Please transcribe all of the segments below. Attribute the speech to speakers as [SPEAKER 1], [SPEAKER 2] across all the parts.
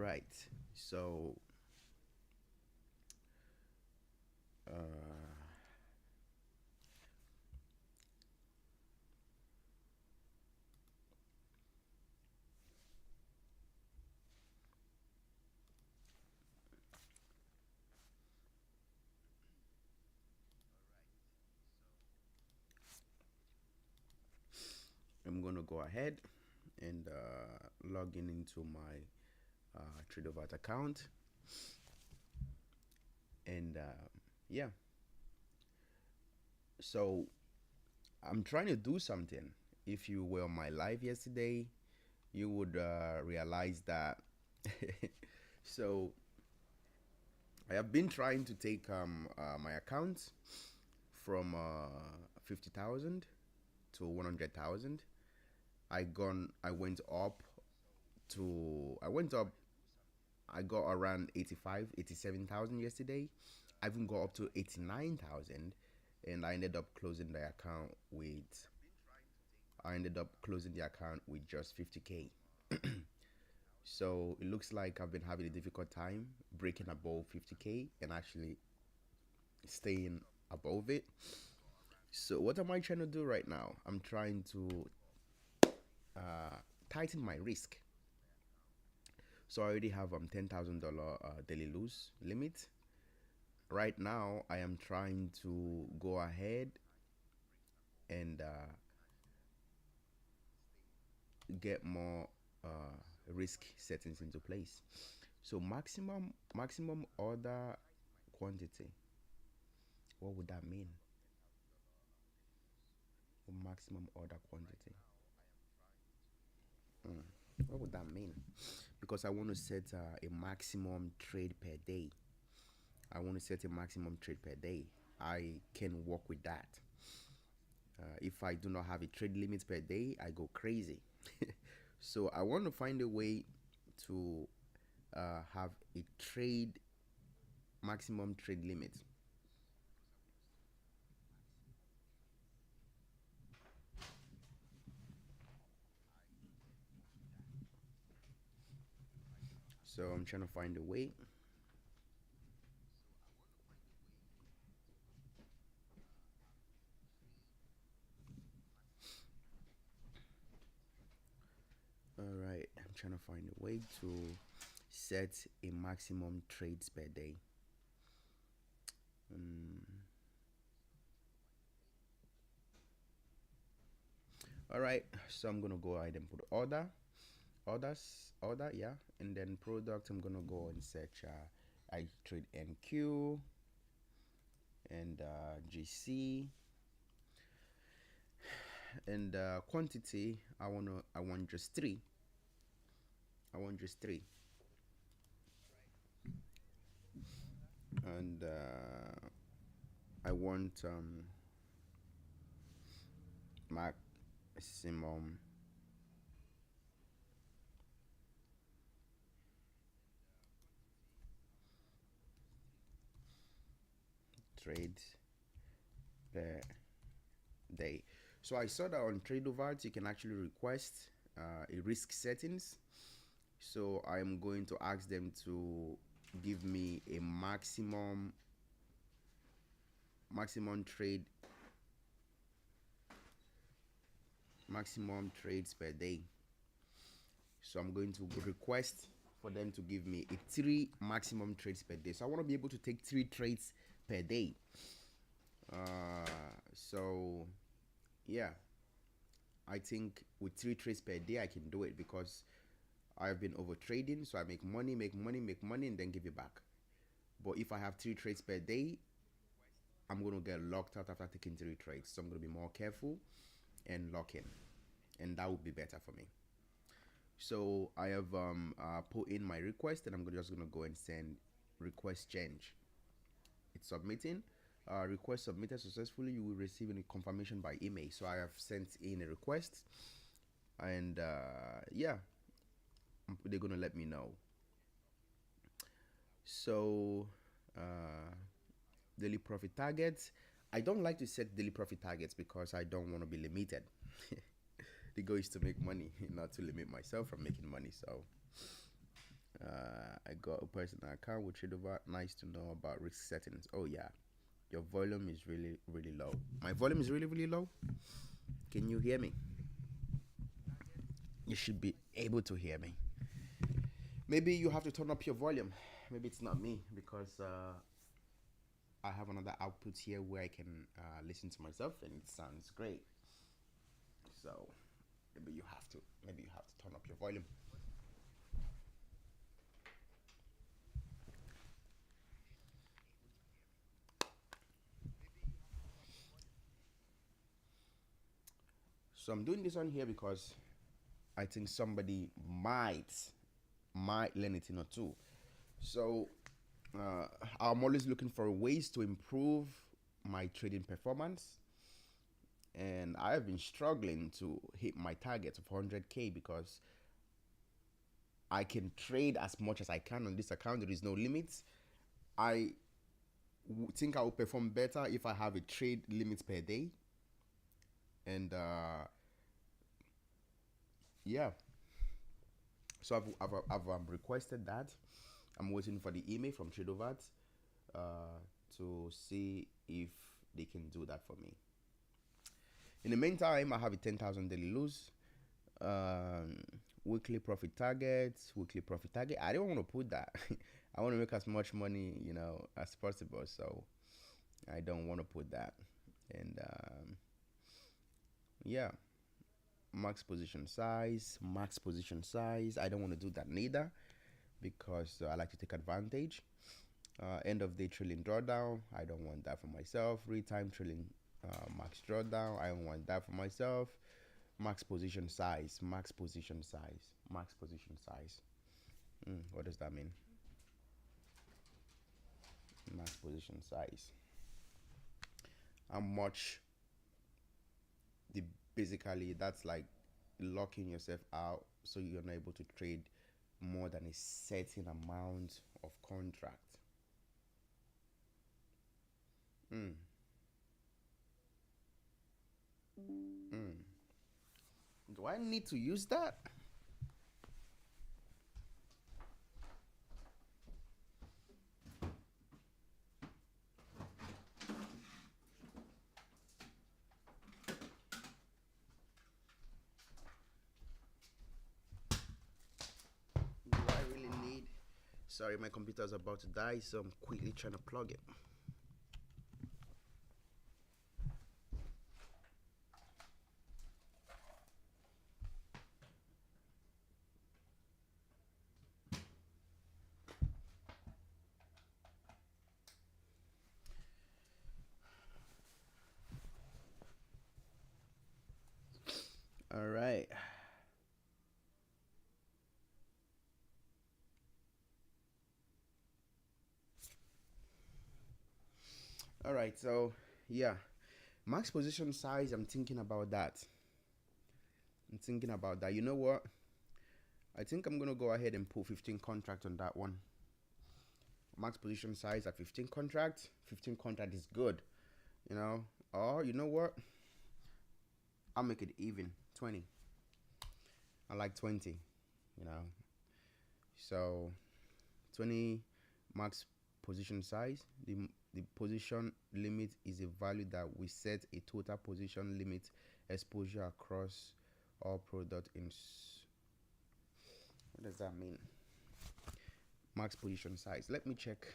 [SPEAKER 1] right. So uh, I'm gonna go ahead and log in into my Tradovate account, and yeah. So I'm trying to do something. If you were on my live yesterday, you would realize that. So I have been trying to take my account from 50,000 to 100,000. I went up I went up. I got around 85, 87,000 yesterday. I even got up to 89,000, and I ended up closing the account with just 50K. So it looks like I've been having a difficult time breaking above 50K and actually staying above it. So what am I trying to do right now? I'm trying to uh, tighten my risk. So I already have $10,000 daily lose limit. Right now, I am trying to go ahead and get more risk settings into place. So maximum order quantity. What would that mean? Maximum order quantity. Mm. What would that mean? Because I want to set a maximum trade per day. I want to set a maximum trade per day. I can work with that. If I do not have a trade limit per day, I go crazy. So I want to find a way to have a trade maximum trade limit. So I'm trying to find a way. All right, I'm trying to find a way to set a maximum trades per day. Mm. All right, so I'm gonna go ahead and put order, yeah, and then product. I'm gonna go and search. I trade NQ and GC, and quantity. I want just three. I want just three, and I want maximum trades per day. So I saw that on Tradovate you can actually request a risk settings. So I'm going to ask them to give me a maximum trade maximum trades per day. So I'm going to request for them to give me a three maximum trades per day. So I want to be able to take three trades per day. So yeah, I think with three trades per day I can do it because I've been over trading, so I make money, make money, make money, and then give it back. But if I have three trades per day, I'm gonna get locked out after taking three trades. So I'm gonna be more careful and lock in, and that would be better for me. So I have put in my request, and I'm just gonna go and send request change. It's submitting. Request submitted successfully. You will receive a confirmation by email. So I have sent in a request, and yeah, they're gonna let me know. So daily profit targets. I don't like to set daily profit targets because I don't want to be limited. The goal is to make money, not to limit myself from making money. So I got a personal account with Tradovate. Nice to know about risk settings. Oh yeah, your volume is really really low. My volume is really really low. Can you hear me? You should be able to hear me. Maybe you have to turn up your volume. Maybe it's not me because I have another output here where I can listen to myself and it sounds great. So maybe you have to turn up your volume. So I'm doing this on here because I think somebody might learn a thing or two. So uh, I'm always looking for ways to improve my trading performance, and I've been struggling to hit my target of 100K because I can trade as much as I can on this account. There is no limits. I think I will perform better if I have a trade limit per day, and yeah. So I've requested that. I'm waiting for the email from Tradovate to see if they can do that for me. In the meantime, I have a 10,000 daily lose, um, weekly profit targets, weekly profit target. I don't want to put that. I want to make as much money, as possible. So I don't want to put that. And yeah, max position size. I don't want to do that neither because I like to take advantage. End of day trailing drawdown. I don't want that for myself. Real time trailing max drawdown. I don't want that for myself. Max position size. Max position size. Max position size. What does that mean? Max position size. How much? The Basically that's like locking yourself out so you're not able to trade more than a certain amount of contract. Mm. Mm. Do I need to use that? Do I really need? Sorry, my computer's about to die, so I'm quickly trying to plug it. All right. All right. So, yeah, max position size. I'm thinking about that. You know what? I think I'm gonna go ahead and put 15 contract on that one. Max position size at 15 contract. 15 contract is good, you know. Or you know what? I'll make it even 20. I like 20, you know. So 20 max position size. The position limit is a value that we set a total position limit exposure across all product in. What does that mean? Max position size. Let me check.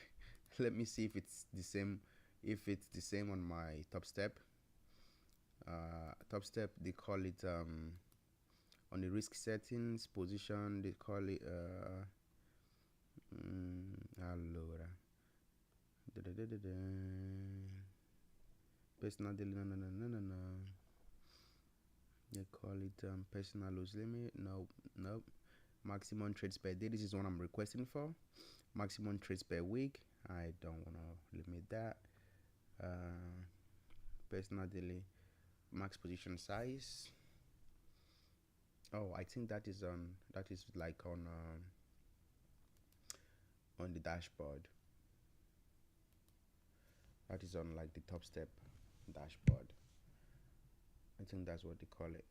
[SPEAKER 1] Let me see if it's the same. If it's the same on my top step. Top step they call it on the risk settings position they call it allora personal daily no they call it personal loss limit. Nope. Maximum trades per day, this is what I'm requesting for. Maximum trades per week, I don't want to limit that. Personal daily max position size. Oh, I think that is like on the dashboard. That is on like the top step dashboard. I think that's what they call it.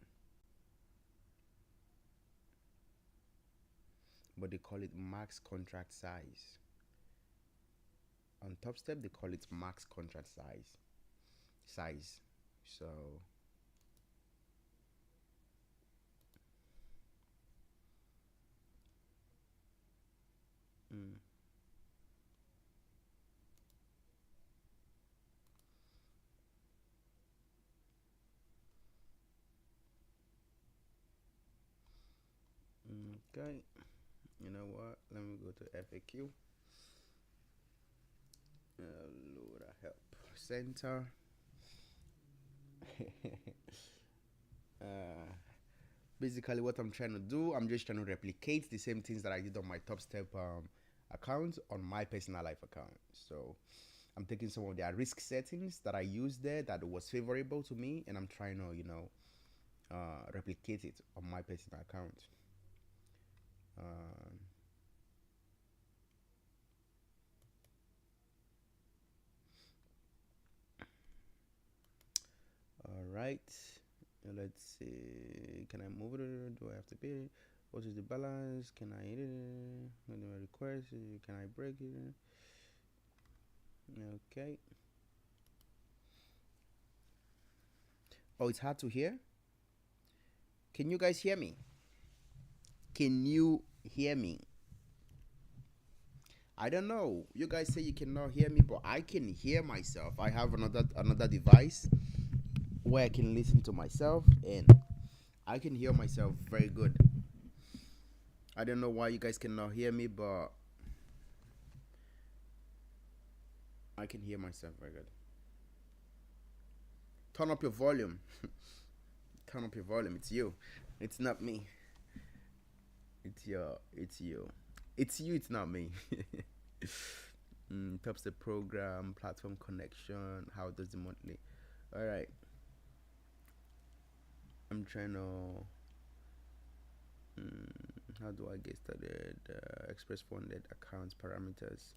[SPEAKER 1] but they call it max contract size. On Top Step, they call it max contract size. So mm, okay. You know what? Let me go to FAQ. Lord, help center. uh, Basically, what I'm trying to do, I'm just trying to replicate the same things that I did on my Top Step account on my personal life account. So I'm taking some of their risk settings that I used there that was favorable to me, and I'm trying to, replicate it on my personal account. Um, all right. Let's see. Can I move it? Do I have to pay? What is the balance? Can I hit it? When do I request? Can I break it? Okay. Oh, it's hard to hear. Can you guys hear me? Can you hear me? I don't know. You guys say you cannot hear me, but I can hear myself. I have another device where I can listen to myself, and I can hear myself very good. I don't know why you guys cannot hear me, but I can hear myself very good. Turn up your volume. Turn up your volume. It's you. It's not me. It's your. It's you. It's you. It's not me. Tops the program, platform connection. How does the monthly? All right. I'm trying to. How do I get started? Express funded accounts parameters.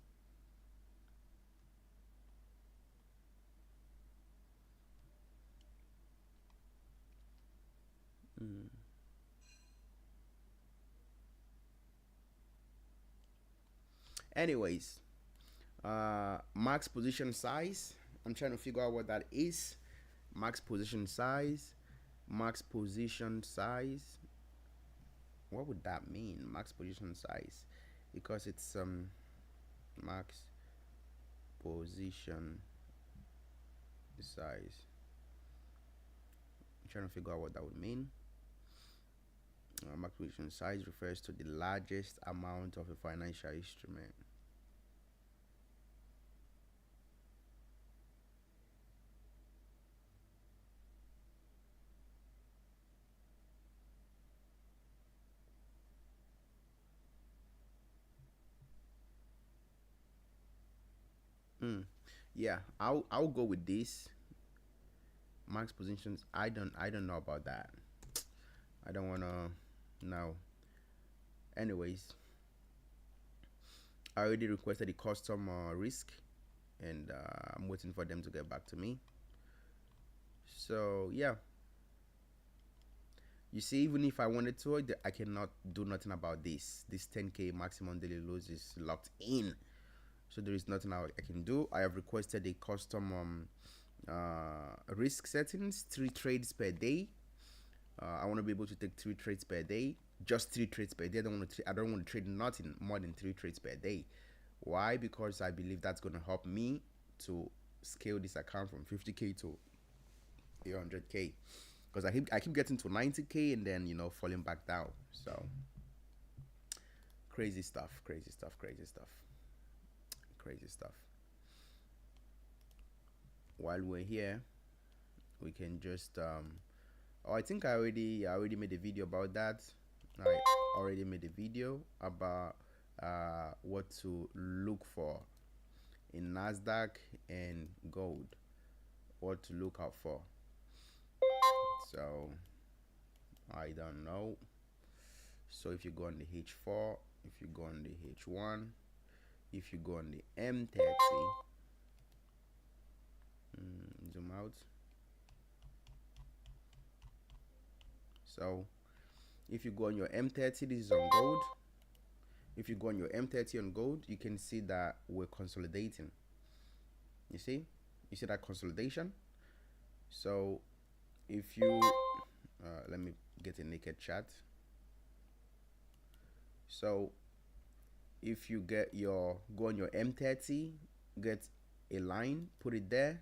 [SPEAKER 1] Mm. Anyways, max position size. I'm trying to figure out what that is. Max position size. Max position size. What would that mean? Max position size, because it's max position size. I'm trying to figure out what that would mean. Max position size refers to the largest amount of a financial instrument. Mm. Yeah, I'll go with this. Max positions. I don't know about that. I don't wanna know. Anyways, I already requested the custom risk, and I'm waiting for them to get back to me. So yeah, you see, even if I wanted to, I cannot do nothing about this. This 10k maximum daily loss is locked in, so there is nothing I can do. I have requested a custom risk settings, 3 trades per day. I want to be able to take 3 trades per day, just 3 trades per day. I don't want to trade nothing more than 3 trades per day. Why? Because I believe that's going to help me to scale this account from 50k to 100k. Because I keep getting to 90k and then falling back down. So crazy stuff, crazy stuff, crazy stuff, crazy stuff. While we're here, we can just oh, I think I already made a video about that. I already made a video about what to look for in Nasdaq and gold. What to look out for. So I don't know. So if you go on the H4, if you go on the H1, if you go on the M30, zoom out. So if you go on your M30, this is on gold. If you go on your M30 on gold, you can see that we're consolidating. You see? You see that consolidation? So if you let me get a naked chart. So if you go on your M30, get a line, put it there,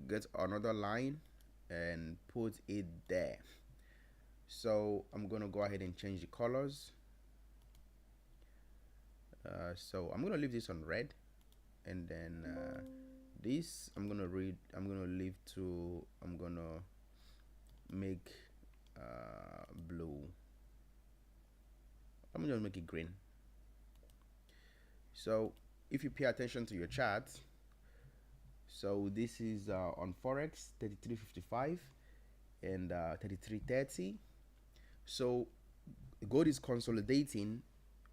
[SPEAKER 1] get another line and put it there. So I'm gonna go ahead and change the colors. So I'm gonna leave this on red, and then this I'm gonna make blue. I'm gonna make it green. So if you pay attention to your chart, so this is on Forex 33.55 and 33.30. So gold is consolidating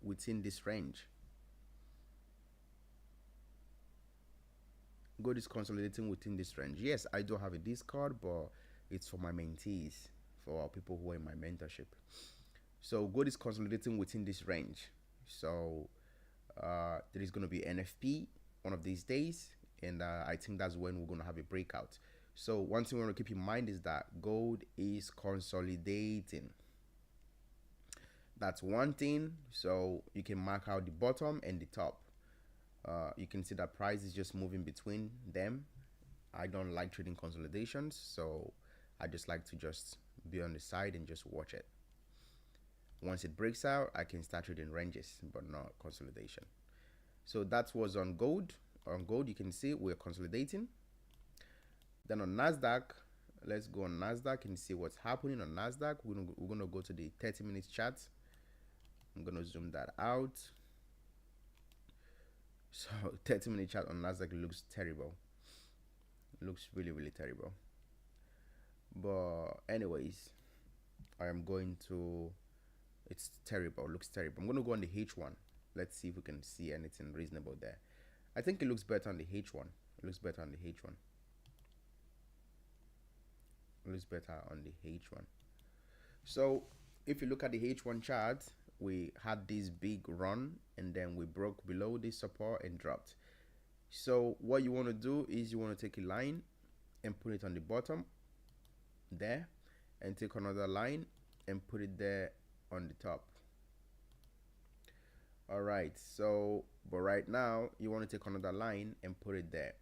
[SPEAKER 1] within this range. Gold is consolidating within this range. Yes, I do have a Discord, but it's for my mentees, for people who are in my mentorship. So gold is consolidating within this range. So there is going to be NFP one of these days, and I think that's when we're going to have a breakout. So one thing we want to keep in mind is that gold is consolidating. That's one thing. So you can mark out the bottom and the top. You can see that price is just moving between them. I don't like trading consolidations, so I just like to just be on the side and just watch it. Once it breaks out, I can start trading ranges, but not consolidation. So that was on gold. On gold, you can see we're consolidating. Then on NASDAQ, let's go on NASDAQ and see what's happening on NASDAQ. We're gonna go to the 30-minute chart. I'm gonna zoom that out. So 30-minute chart on NASDAQ looks terrible. It looks really, really terrible. But anyways, I am going to, it's terrible, looks terrible. I'm going to go on the H1. Let's see if we can see anything reasonable there. I think it looks better on the H1. It looks better on the H1. It looks better on the H1. So if you look at the H1 chart, we had this big run and then we broke below this support and dropped. So what you want to do is you want to take a line and put it on the bottom there, and take another line and put it there on the top. All right, so but right now you want to take another line and put it there.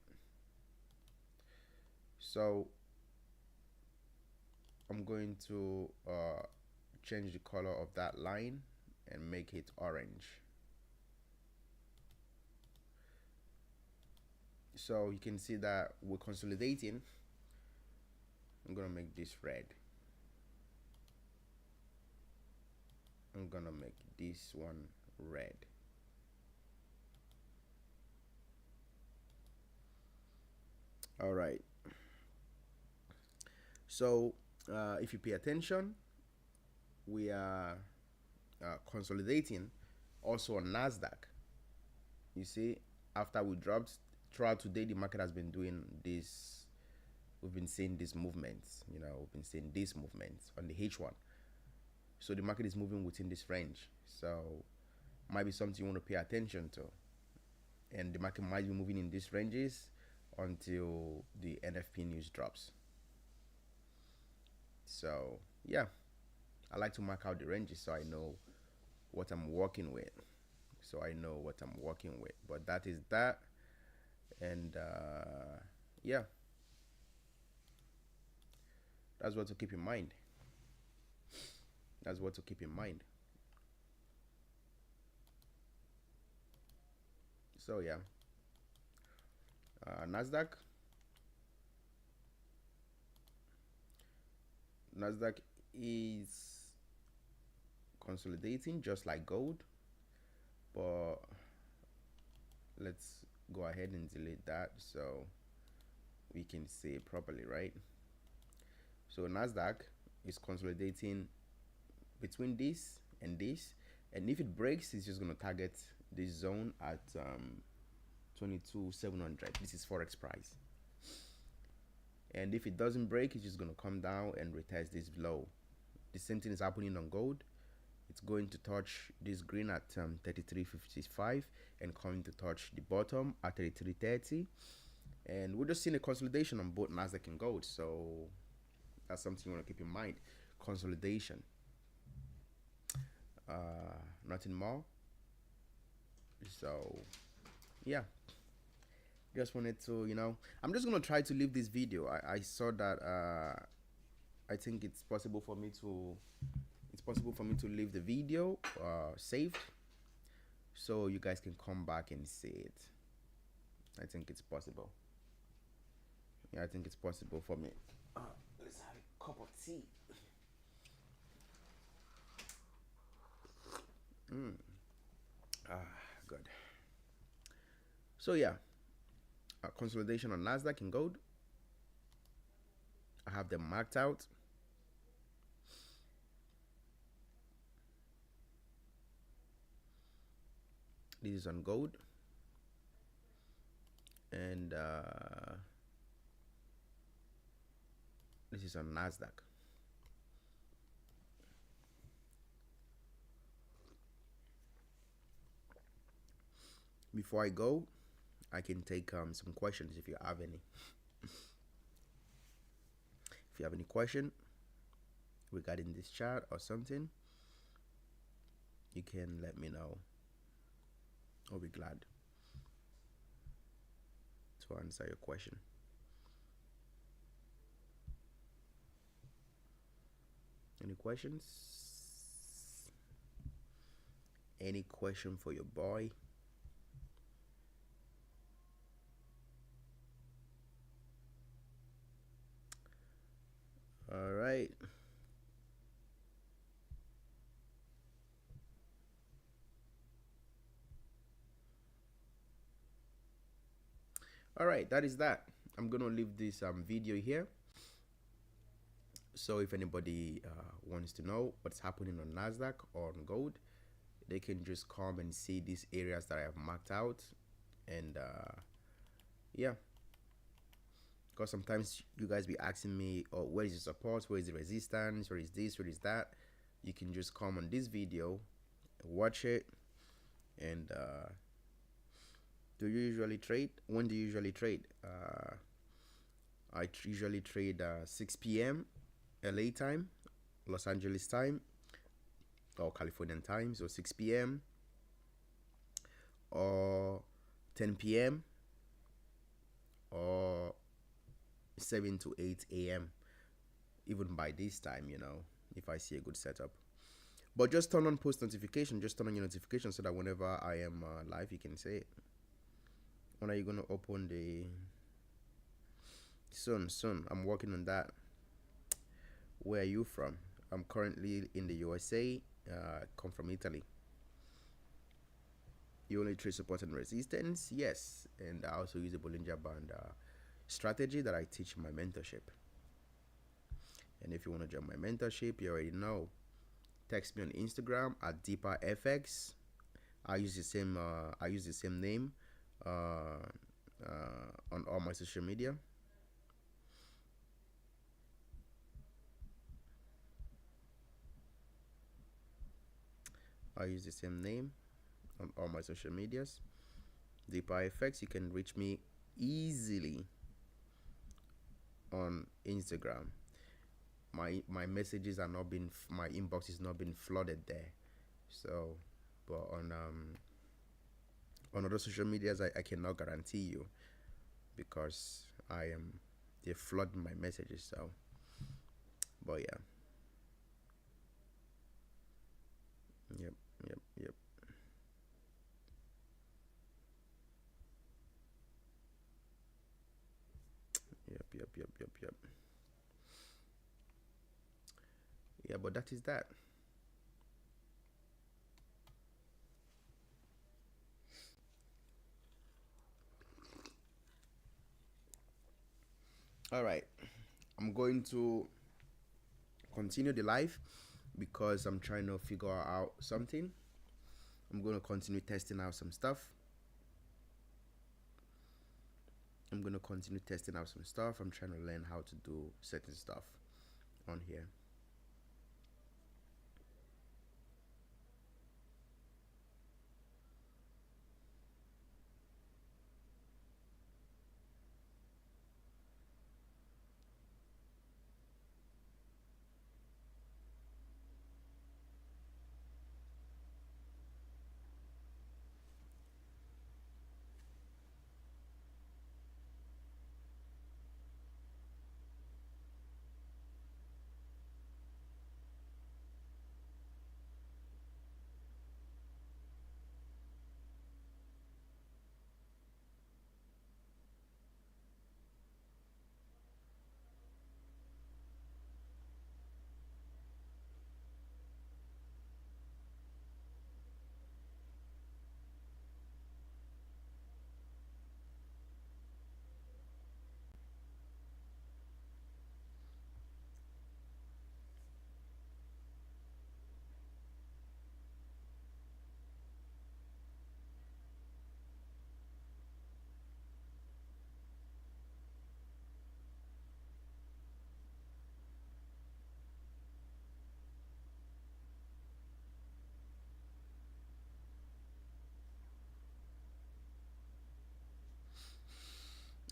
[SPEAKER 1] So I'm going to change the color of that line and make it orange. So you can see that we're consolidating. I'm gonna make this red. I'm gonna make this one red. All right. So if you pay attention, we are consolidating also on NASDAQ. You see, after we dropped throughout today, the market has been doing this. We've been seeing these movements, we've been seeing these movements on the H1. So the market is moving within this range. So might be something you want to pay attention to. And the market might be moving in these ranges until the NFP news drops. So yeah, I like to mark out the ranges so I know what I'm working with. But that is that. And yeah. That's what to keep in mind. So yeah, Nasdaq is consolidating just like gold, but let's go ahead and delete that so we can see it properly, right? So Nasdaq is consolidating between this, and if it breaks, it's just going to target this zone at 22,700. This is Forex price. And if it doesn't break, it's just going to come down and retest this low. The same thing is happening on gold. It's going to touch this green at 33.55 and coming to touch the bottom at 33.30. And we're just seeing a consolidation on both Nasdaq and gold. So that's something you want to keep in mind. Consolidation. Nothing more. So yeah, just wanted to, I'm just gonna try to leave this video. I saw that I think it's possible for me to leave the video saved, so you guys can come back and see it. I think it's possible. Yeah, I think it's possible for me. Let's have a cup of tea. Good. So yeah, consolidation on Nasdaq and gold. I have them marked out. This is on gold, and this is on Nasdaq. Before I go, I can take some questions if you have any. If you have any question regarding this chart or something, you can let me know. I'll be glad to answer your question. Any questions? Any question for your boy? All right. All right, that is that. I'm gonna leave this video here. So if anybody wants to know what's happening on Nasdaq or on gold, they can just come and see these areas that I have marked out. And yeah, because sometimes you guys be asking me, oh, where is the support, where is the resistance, where is this, where is that. You can just come on this video, watch it. And do you usually trade? When do you usually trade? I usually trade 6 p.m. LA time, Los Angeles time, or Californian time, so 6 p.m. or 10 p.m. or 7 to 8 a.m. even by this time, if I see a good setup. But just turn on post notification, just turn on your notification so that whenever I am live, you can see it. When are you going to open the... Soon, I'm working on that. Where are you from? I'm currently in the USA, come from Italy. You only trade support and resistance? Yes. And I also use the Bollinger Band strategy that I teach in my mentorship. And if you want to join my mentorship, you already know. Text me on Instagram at DeeperFX. I use the same name on all my social media. I use the same name on all my social medias. DeeperFX. You can reach me easily on Instagram. My messages are not being, my inbox is not being flooded there. So, but on other social medias, I cannot guarantee you, because they flood my messages. So, but yeah. Yep. Yeah, but that is that. All right, I'm going to continue the live because I'm trying to figure out something. I'm going to continue testing out some stuff. I'm trying to learn how to do certain stuff on here.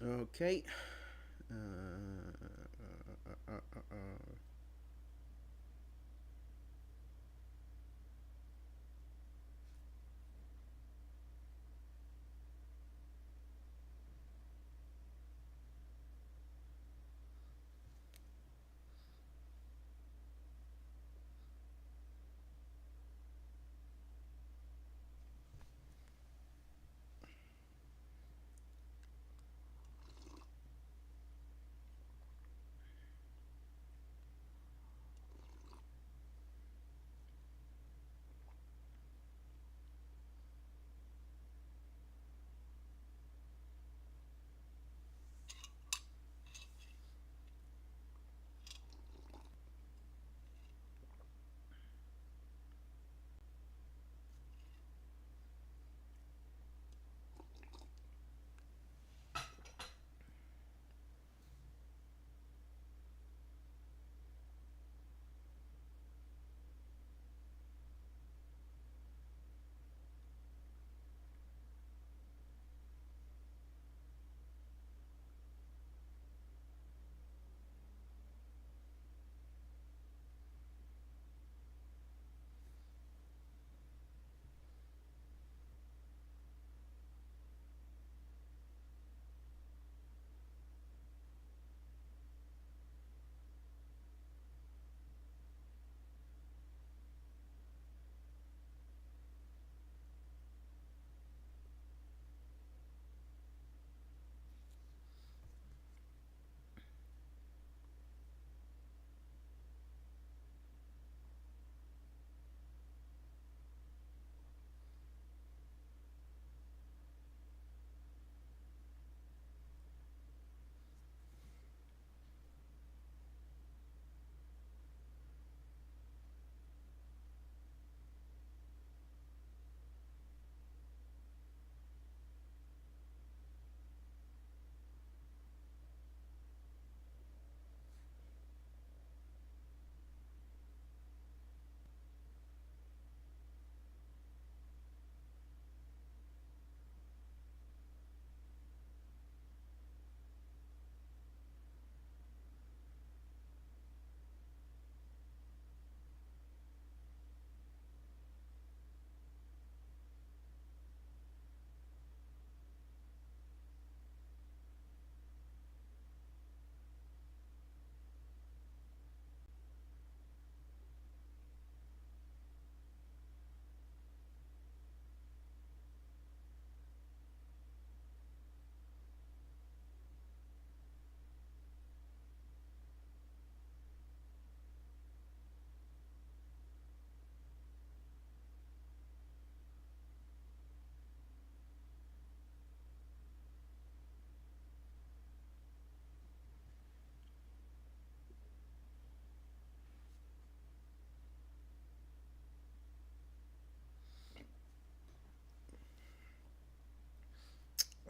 [SPEAKER 1] Okay. Uh, uh, uh, uh, uh. uh.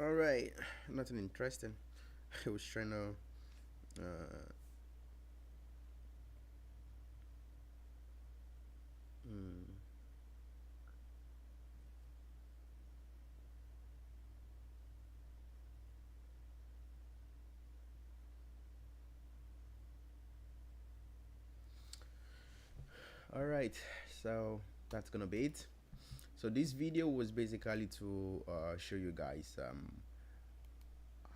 [SPEAKER 1] All right. Nothing interesting. I was trying to. Mm. All right. So that's gonna be it. So this video was basically to show you guys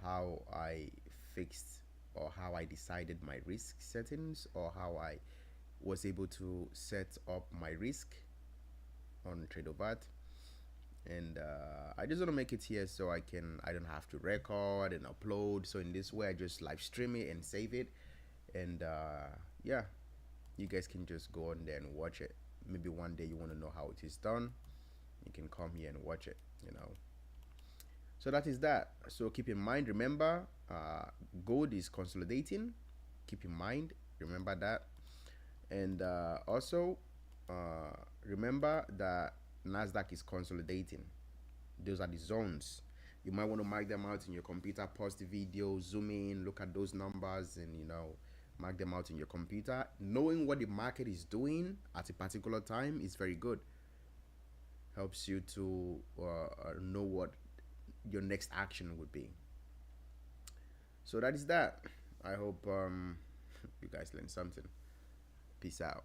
[SPEAKER 1] how I fixed or how I decided my risk settings or how I was able to set up my risk on Tradovate. And I just want to make it here so I don't have to record and upload. So in this way, I just live stream it and save it. And yeah, you guys can just go on there and watch it. Maybe one day you want to know how it is done, you can come here and watch it. You know. So that is that. So keep in mind, remember, gold is consolidating. Keep in mind, remember that. And also, remember that Nasdaq is consolidating. Those are the zones. You might want to mark them out in your computer, pause the video, zoom in, look at those numbers, and mark them out in your computer. Knowing what the market is doing at a particular time is very good. Helps you to know what your next action would be. So that is that. I hope you guys learned something. Peace out.